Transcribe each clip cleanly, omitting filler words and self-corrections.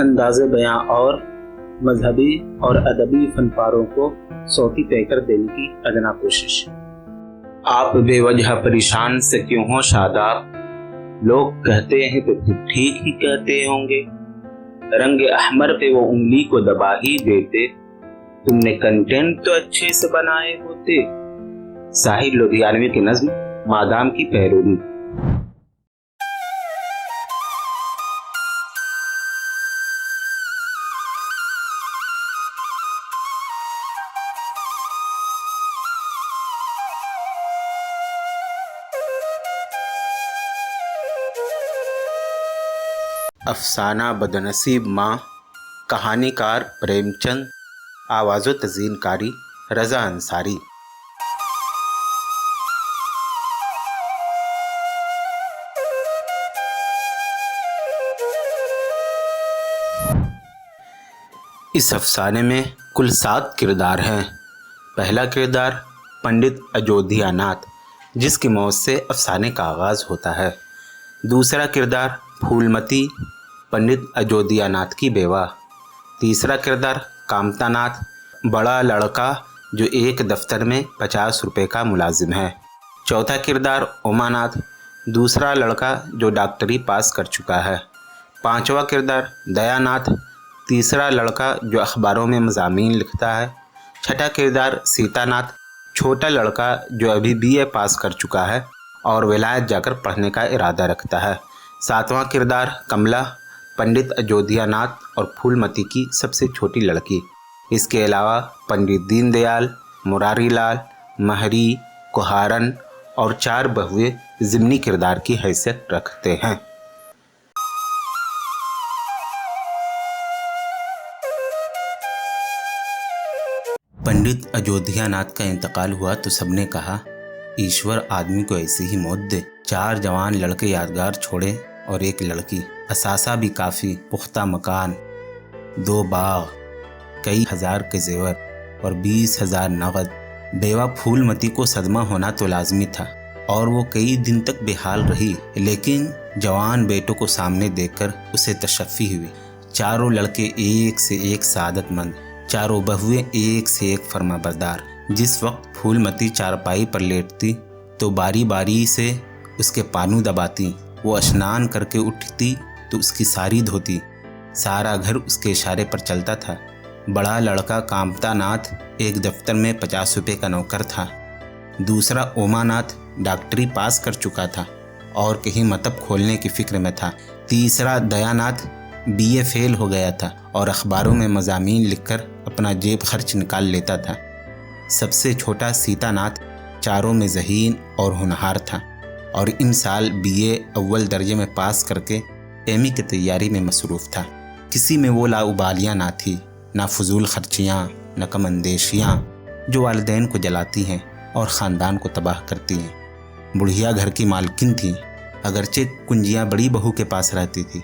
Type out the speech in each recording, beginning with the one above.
انداز بیاں اور مذہبی اور ادبی فن پاروں کو صوتی پیکر دینے کی ادنا کوشش۔ آپ بے وجہ پریشان سے کیوں ہو شاداب، لوگ کہتے ہیں تو پھر ٹھیک ہی کہتے ہوں گے، رنگ احمر پہ وہ انگلی کو دبا ہی دیتے، تم نے کنٹینٹ تو اچھے سے بنائے ہوتے۔ ساحر لدھیانوی کی نظم مادام کی پیروی۔ افسانہ بدنصیب ماں، کہانی کار پریم چند، آواز و تزئین کاری رضا انصاری۔ اس افسانے میں کل 7 کردار ہیں۔ پہلا کردار پنڈت اجودھیا ناتھ، جس کی موت سے افسانے کا آغاز ہوتا ہے۔ دوسرا کردار پھولمتی، پنڈت اجودھیا ناتھ کی بیوہ۔ تیسرا کردار کامتا ناتھ، بڑا لڑکا جو ایک دفتر میں 50 روپے کا ملازم ہے۔ چوتھا کردار اما ناتھ، دوسرا لڑکا جو ڈاکٹری پاس کر چکا ہے۔ پانچواں کردار دیا ناتھ، تیسرا لڑکا جو اخباروں میں مضامین لکھتا ہے۔ چھٹا کردار سیتا ناتھ، چھوٹا لڑکا جو ابھی BA پاس کر چکا ہے اور ولایت جا کر پڑھنے کا ارادہ رکھتا ہے۔ ساتواں کردار کملا، پنڈت اجودھیا ناتھ اور پھولمتی کی سب سے چھوٹی لڑکی۔ اس کے علاوہ پنڈت دین دیال، مراری لال، مہری، کوہارن اور 4 بہوئے ضمنی کردار کی حیثیت رکھتے ہیں۔ پنڈت اجودھیا ناتھ کا انتقال ہوا تو سب نے کہا ایشور آدمی کو ایسی ہی موت دے۔ 4 جوان لڑکے یادگار چھوڑے اور 1 لڑکی، اثاثہ بھی کافی، پختہ مکان، 2 باغ، کئی ہزار کے زیور اور 20,000 نقد۔ بیوہ پھولمتی کو صدمہ ہونا تو لازمی تھا اور وہ کئی دن تک بے حال رہی، لیکن جوان بیٹوں کو سامنے دیکھ کر اسے تشفی ہوئی۔ 4 لڑکے ایک سے ایک سعادت مند، 4 بہویں ایک سے ایک فرما بردار۔ جس وقت پھولمتی چارپائی پر لیٹتی تو باری باری سے اس کے پانو دباتی، وہ اشنان کر کے اٹھتی تو اس کی ساری دھوتی، سارا گھر اس کے اشارے پر چلتا تھا۔ بڑا لڑکا کامتا ناتھ ایک دفتر میں 50 روپے کا نوکر تھا۔ دوسرا اوما ناتھ ڈاکٹری پاس کر چکا تھا اور کہیں مطب کھولنے کی فکر میں تھا۔ تیسرا دیا ناتھ BA فیل ہو گیا تھا اور اخباروں میں مضامین لکھ کر اپنا جیب خرچ نکال لیتا تھا۔ سب سے چھوٹا سیتا ناتھ چاروں میں ذہین اور ہونہار تھا اور ان سال BA اول درجے میں پاس کر کے MA کی تیاری میں مصروف تھا۔ کسی میں وہ لاابالیاں نہ تھی، نہ فضول خرچیاں، نہ کم اندیشیاں جو والدین کو جلاتی ہیں اور خاندان کو تباہ کرتی ہیں۔ بڑھیا گھر کی مالکن تھی، اگرچہ کنجیاں بڑی بہو کے پاس رہتی تھی۔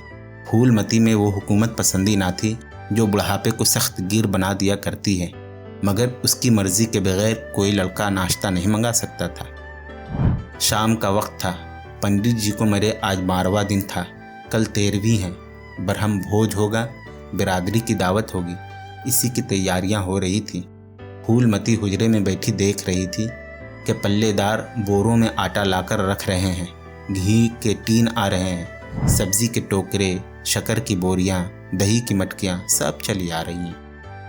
پھولمتی میں وہ حکومت پسندی نہ تھی جو بڑھاپے کو سخت گیر بنا دیا کرتی ہے، مگر اس کی مرضی کے بغیر کوئی لڑکا ناشتہ نہیں منگا سکتا تھا۔ شام کا وقت تھا، پنڈت جی کو میرے آج 12واں دن تھا، کل 13ویں ہے، برہم بھوج ہوگا، برادری کی دعوت ہوگی، اسی کی تیاریاں ہو رہی تھی۔ پھولمتی حجرے میں بیٹھی دیکھ رہی تھی کہ پلے دار بوروں میں آٹا لا کر رکھ رہے ہیں، گھی کے ٹین آ رہے ہیں، سبزی کے ٹوکرے، شکر کی بوریاں، دہی کی مٹکیاں سب چلی آ رہی ہیں۔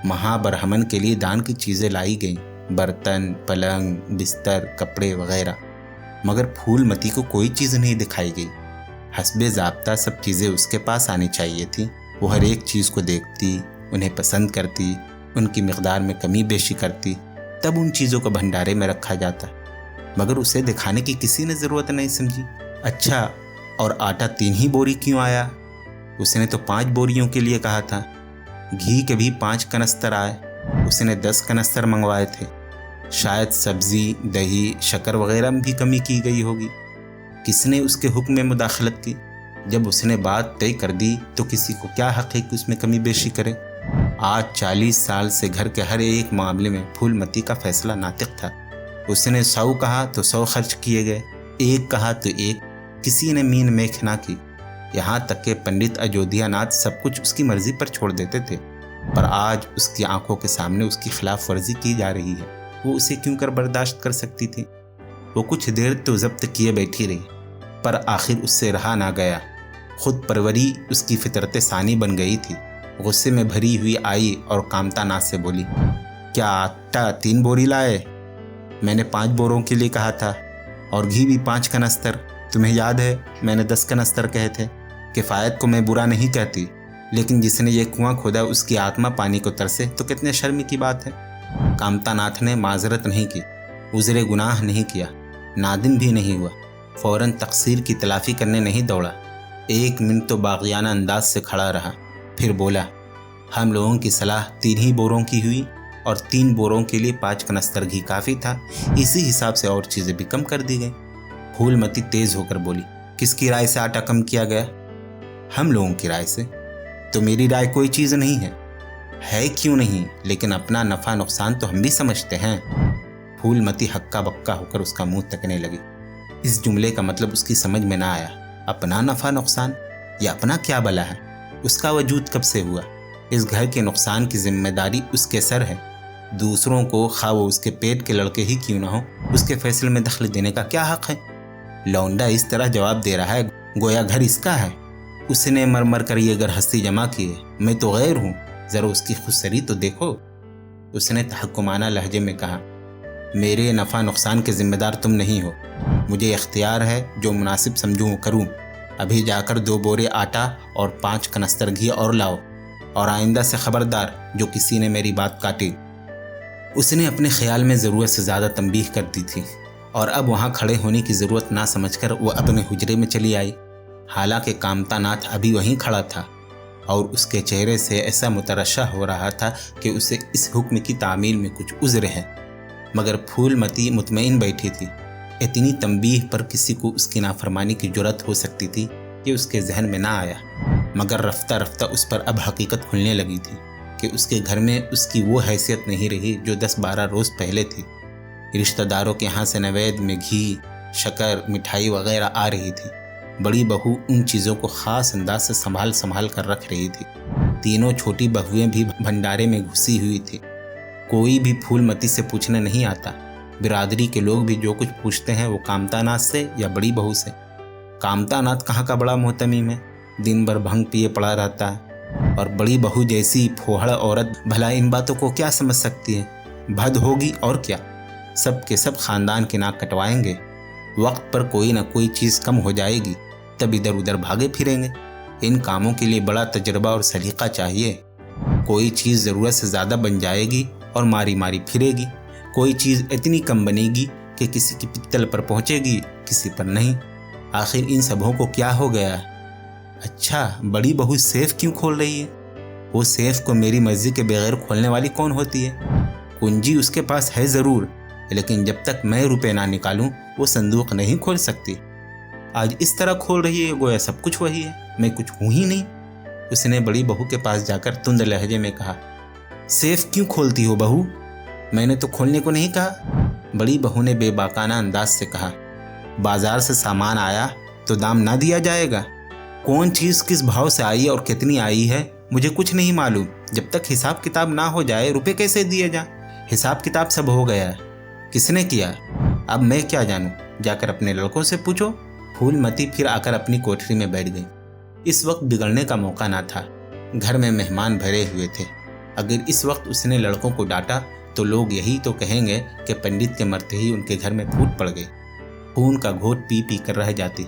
مہا برہمن کے لیے دان کی چیزیں لائی گئیں، برتن، پلنگ، بستر، کپڑے وغیرہ، مگر پھولمتی کو کوئی چیز نہیں دکھائی گئی۔ حسب ضابطہ سب چیزیں اس کے پاس آنی چاہیے تھی، وہ ہر ایک چیز کو دیکھتی، انہیں پسند کرتی، ان کی مقدار میں کمی بیشی کرتی، تب ان چیزوں کو بھنڈارے میں رکھا جاتا، مگر اسے دکھانے کی کسی نے ضرورت نہیں سمجھی۔ اچھا، اور آٹا 3 ہی بوری کیوں آیا؟ اس نے تو 5 بوریوں کے لیے کہا تھا۔ گھی کے بھی 5 کنستر آئے، اس نے 10 کنستر منگوائے تھے۔ شاید سبزی، دہی، شکر وغیرہ میں بھی کمی کی گئی ہوگی۔ کس نے اس کے حکم میں مداخلت کی؟ جب اس نے بات طے کر دی تو کسی کو کیا حق ہے کہ اس میں کمی بیشی کرے؟ آج 40 سال سے گھر کے ہر ایک معاملے میں پھولمتی کا فیصلہ ناطق تھا۔ اس نے 100 کہا تو 100 خرچ کیے گئے، 1 کہا تو 1، کسی نے مین میخ نہ کی۔ यहाँ तक कि पंडित अयोध्या नाथ सब कुछ उसकी मर्जी पर छोड़ देते थे, पर आज उसकी आंखों के सामने उसकी खिलाफ वर्जी की जा रही है। वो उसे क्यों कर बर्दाश्त कर सकती थी? वो कुछ देर तो जब्त किए बैठी रही, पर आखिर उससे रहा ना गया। खुद परवरी उसकी फितरत सानी बन गई थी। गुस्से में भरी हुई आई और कामता नाथ से बोली, क्या आटा 3 बोरी लाए? मैंने 5 बोरों के लिए कहा था, और घी भी 5 कनस्तर। तुम्हें याद है मैंने 10 कनस्तर कहे थे। किफ़ायत को मैं बुरा नहीं कहती, लेकिन जिसने ये कुआं खोदा उसकी आत्मा पानी को तरसे तो कितने शर्म की बात है। कामता नाथ ने माजरत नहीं की, उज़रे गुनाह नहीं किया, नादिम भी नहीं हुआ, फ़ौरन तकसीर की तलाफ़ी करने नहीं दौड़ा। 1 मिनट तो बाग़ियाना अंदाज से खड़ा रहा, फिर बोला, हम लोगों की सलाह 3 ही बोरों की हुई और 3 बोरों के लिए 5 कनस्तर घी काफ़ी था। इसी हिसाब से और चीज़ें भी कम कर दी गई। फूलमती तेज़ होकर बोली, किसकी राय से आटा कम किया गया? हम लोगों की राय से। तो मेरी राय कोई चीज़ नहीं है क्यों नहीं, लेकिन अपना नफ़ा नुकसान तो हम भी समझते हैं। फूलमती हक्का बक्का होकर उसका मुंह तकने लगी। इस जुमले का मतलब उसकी समझ में ना आया। अपना नफ़ा नुकसान, या अपना क्या भला है? उसका वजूद कब से हुआ? इस घर के नुकसान की जिम्मेदारी उसके सर है। दूसरों को, खा वो उसके पेट के लड़के ही क्यों ना हो, उसके फैसले में दखल देने का क्या हक है? लौंडा इस तरह जवाब दे रहा है गोया घर इसका है। उसने मर कर ये गरहस्ती जमा की है, मैं तो गैर हूँ, ज़रा उसकी खुदसरी तो देखो। उसने तहक्कुमाना लहजे में कहा, मेरे नफ़ा नुकसान के ज़िम्मेदार तुम नहीं हो। मुझे इख्तियार है, जो मुनासिब समझूँ करूँ। अभी जाकर 2 बोरे आटा और 5 कनस्तर घी और लाओ, और आइंदा से खबरदार जो किसी ने मेरी बात काटी। उसने अपने ख्याल में ज़रूरत से ज़्यादा तंबीह कर दी थी, और अब वहाँ खड़े होने की ज़रूरत ना समझकर वो अपने हुजरे में चली आई। हालांकि कामता नाथ अभी वहीं खड़ा था और उसके चेहरे से ऐसा मुतरशा हो रहा था कि उसे इस हुक्म की तामील में कुछ उज़्र है। मगर फूलमती मुतमईन बैठी थी। इतनी तंबीह पर किसी को उसकी नाफरमानी की जुर्रत हो सकती थी कि उसके जहन में ना आया, मगर रफ्ता रफ्ता उस पर अब हकीकत खुलने लगी थी कि उसके घर में उसकी वो हैसियत नहीं रही जो 10-12 रोज़ पहले थी। रिश्तेदारों के यहाँ से नवेद में घी, शक्कर, मिठाई वगैरह आ रही थी। बड़ी बहू उन चीज़ों को ख़ास अंदाज से संभाल कर रख रही थी। तीनों छोटी बहुएं भी भंडारे में घुसी हुई थी। कोई भी फूलमती से पूछने नहीं आता। बिरादरी के लोग भी जो कुछ पूछते हैं वो कामता नाथ से या बड़ी बहू से। कामता नाथ कहाँ का बड़ा मोहतमीम है, दिन भर भंग पिए पड़ा रहता है, और बड़ी बहू जैसी फोहड़ औरत भला इन बातों को क्या समझ सकती है? भद होगी और क्या। सब के सब ख़ानदान की नाक कटवाएंगे। वक्त पर कोई ना कोई चीज़ कम हो जाएगी, तब इधर उधर भागे फिरेंगे। इन कामों के लिए बड़ा तजर्बा और सलीका चाहिए। कोई चीज़ ज़रूरत से ज़्यादा बन जाएगी और मारी मारी फिरेगी। कोई चीज़ इतनी कम बनेगी कि किसी की पित्तल पर पहुँचेगी, किसी पर नहीं। आखिर इन सबों को क्या हो गया? अच्छा, बड़ी बहू सेफ क्यों खोल रही है? वो सेफ को मेरी मर्जी के बगैर खोलने वाली कौन होती है? कुंजी उसके पास है ज़रूर, लेकिन जब तक मैं रुपए ना निकालूं वो संदूक नहीं खोल सकती। आज इस तरह खोल रही है गोया सब कुछ वही है, मैं कुछ हूँ ही नहीं। उसने बड़ी बहू के पास जाकर तुंद लहजे में कहा, सेफ क्यों खोलती हो बहू? मैंने तो खोलने को नहीं कहा। बड़ी बहू ने बेबाकाना अंदाज से कहा, बाजार से सामान आया तो दाम ना दिया जाएगा? कौन चीज़ किस भाव से आई और कितनी आई है मुझे कुछ नहीं मालूम। जब तक हिसाब किताब ना हो जाए रुपए कैसे दिए जाए? हिसाब किताब सब हो गया है। किसने किया? अब मैं क्या जानूं? जाकर अपने लड़कों से पूछो। फूलमती फिर आकर अपनी कोठरी में बैठ गई। इस वक्त बिगड़ने का मौका ना था। घर में मेहमान भरे हुए थे। अगर इस वक्त उसने लड़कों को डांटा तो लोग यही तो कहेंगे कि पंडित के मरते ही उनके घर में फूट पड़ गई। खून का घोट पी पी कर रह जाती।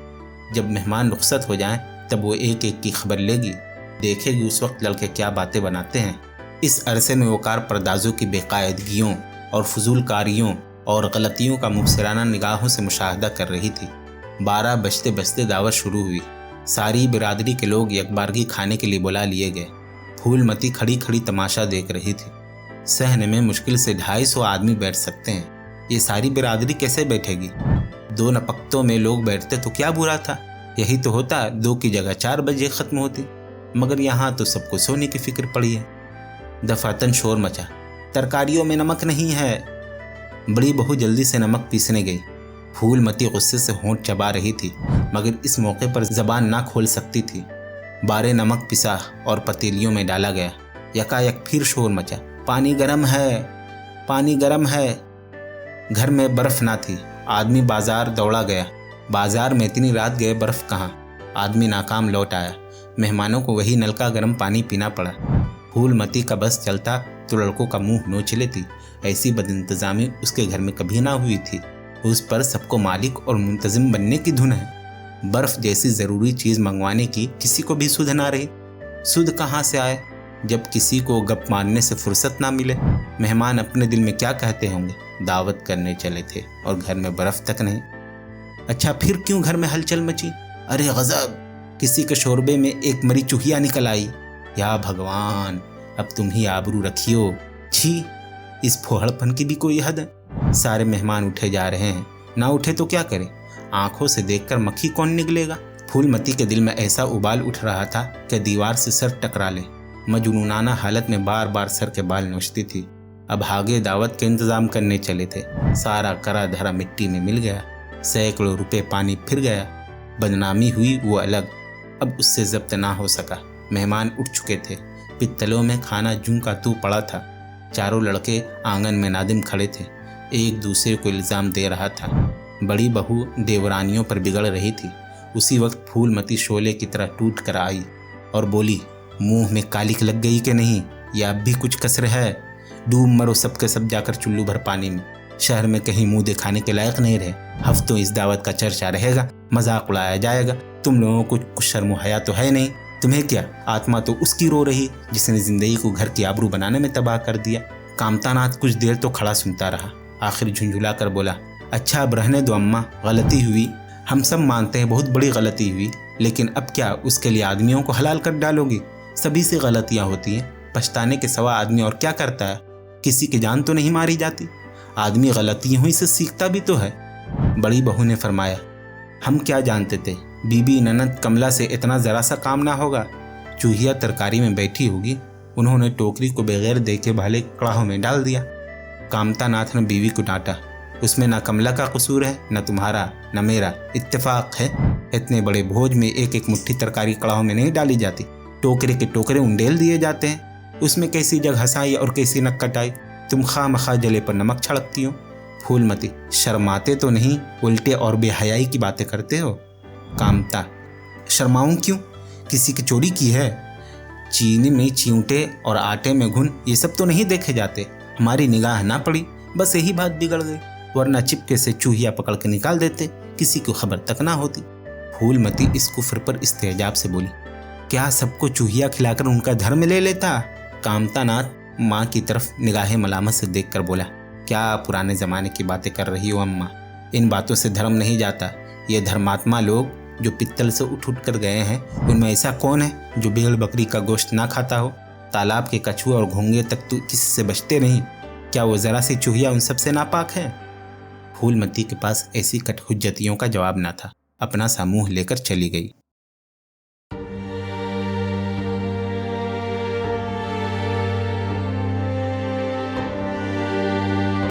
जब मेहमान रुखसत हो जाएं तब वो एक एक की खबर लेगी, देखेगी उस वक्त लड़के क्या बातें बनाते हैं। इस अरसे में वकार परदाजों की बेकायदगियों और फजूलकारियों और गलतियों का मुबसराना निगाहों से मुशाहदा कर रही थी। 12 बजते बजते दावत शुरू हुई। सारी बिरादरी के लोग यकबारगी खाने के लिए बुला लिए गए। फूलमती खड़ी खड़ी तमाशा देख रही थी। सहने में मुश्किल से 250 आदमी बैठ सकते हैं। ये सारी बिरादरी कैसे बैठेगी? 2 नपक्तों में लोग बैठते तो क्या बुरा था? यही तो होता 2 की जगह 4 बजे ख़त्म होती। मगर यहाँ तो सबको सोने की फिक्र पड़ी है। दफातन शोर मचा, तरकारियों में नमक नहीं है। बड़ी बहू जल्दी से नमक पीसने गई। फूलमती गुस्से से होंठ चबा रही थी, मगर इस मौके पर जबान ना खोल सकती थी। बारे नमक पिसा और पतीलियों में डाला गया। यकायक फिर शोर मचा, पानी गर्म है, पानी गर्म है। घर में बर्फ ना थी। आदमी बाजार दौड़ा गया। बाजार में इतनी रात गए, बर्फ कहाँ। आदमी नाकाम लौट आया। मेहमानों को वही नल का गर्म पानी पीना पड़ा। फूलमती का बस चलता तो लड़कों का मुंह नोच लेती। ऐसी बदइंतजामी उसके घर में कभी ना हुई थी। उस पर सबको मालिक और मुंतजिम बनने की धुन है। बर्फ जैसी जरूरी चीज मंगवाने की किसी को भी सुध ना रही। सुध कहाँ से आए जब किसी को गप मारने से फुर्सत ना मिले। मेहमान अपने दिल में क्या कहते होंगे। दावत करने चले थे और घर में बर्फ तक नहीं। अच्छा, फिर क्यों घर में हलचल मची। अरे गजब, किसी के शोरबे में एक मरी चूहिया निकल आई। या भगवान, अब तुम ही आबरू रखियो। छी, इस फोहड़पन की भी कोई हद है। सारे मेहमान उठे जा रहे हैं, ना उठे तो क्या करें। आंखों से देखकर मक्खी कौन निकलेगा। फूलमती के दिल में ऐसा उबाल उठ रहा था कि दीवार से सर टकरा ले। मजनूनाना हालत में बार बार सर के बाल नोचती थी। अब आगे दावत के इंतजाम करने चले थे। सारा करा धरा मिट्टी में मिल गया। सैकड़ों रुपए पानी फिर गया। बदनामी हुई वो अलग, अब उससे जब्त ना हो सका। मेहमान उठ चुके थे। पित्तलों में खाना जूं का तू पड़ा था। चारों लड़के आंगन में नादिम खड़े थे। एक दूसरे को इल्ज़ाम दे रहा था। बड़ी बहू देवरानियों पर बिगड़ रही थी। उसी वक्त फूलमती शोले की तरह टूट कर आई और बोली, मुंह में कालिक लग गई कि नहीं, या अब भी कुछ कसर है। डूब मरो सब के सब जाकर चुल्लू भर पानी में। शहर में कहीं मुंह दिखाने के लायक नहीं रहे। हफ्तों इस दावत का चर्चा रहेगा, मजाक उड़ाया जाएगा। तुम लोगों को कुछ शर्म हया तो है नहीं। तुम्हें क्या, आत्मा तो उसकी रो रही जिसने जिंदगी को घर की आबरू बनाने में तबाह कर दिया। कामतानाथ कुछ देर तो खड़ा सुनता रहा, आखिर झुंझुला कर बोला, अच्छा अब रहने दो अम्मा, गलती हुई, हम सब मानते हैं बहुत बड़ी गलती हुई, लेकिन अब क्या उसके लिए आदमियों को हलाल कर डालोगी। सभी से गलतियां होती हैं, पछताने के सिवा आदमी और क्या करता है। किसी की जान तो नहीं मारी जाती। आदमी गलतियों ही से सीखता भी तो है। बड़ी बहू ने फरमाया, हम क्या जानते थे, बीबी ननद कमला से इतना ज़रा सा काम ना होगा। चूहिया तरकारी में बैठी होगी, उन्होंने टोकरी को बगैर देखे भाले कड़ाहों में डाल दिया। कामतानाथ ने बीवी को डांटा, उसमें ना कमला का कसूर है, न तुम्हारा न मेरा, इत्तेफाक है। इतने बड़े भोज में एक एक मुट्ठी तरकारी कड़ाहों में नहीं डाली जाती, टोकरे के टोकरे उंडेल दिए जाते हैं। उसमें कैसी जग हंसाई और कैसी नक कटाई। तुम खामखा जले पर नमक छिड़कती हो। फूलमती, शर्माते तो नहीं, उल्टे और बेहयाई की बातें करते हो। कामता, शर्माऊं क्यों, किसी की चोरी की है। चीनी में चींटे और आटे में घुन, ये सब तो नहीं देखे जाते। हमारी निगाह ना पड़ी, बस यही बात बिगड़ गई, वरना चिपके से चूहिया पकड़ के निकाल देते, किसी को खबर तक ना होती। फूलमती इस कुफ्र पर इस्तेजाब से बोली, क्या सबको चूहिया खिलाकर उनका धर्म ले लेता। कामतानाथ माँ की तरफ निगाहें मलामत से देखकर बोला, क्या पुराने जमाने की बातें कर रही हो अम्मा, इन बातों से धर्म नहीं जाता। ये धर्मात्मा लोग जो पित्तल से उठ उठ कर गए हैं, उनमें ऐसा कौन है जो भेड़ बकरी का गोश्त ना खाता हो। तालाब के कछुए और घोंगे तक तो किसी से बचते नहीं, क्या वो जरा सी चूहिया उन सबसे नापाक है। फूलमती के पास ऐसी कटहुज्जतियों का जवाब ना था, अपना सा मुंह लेकर चली गई।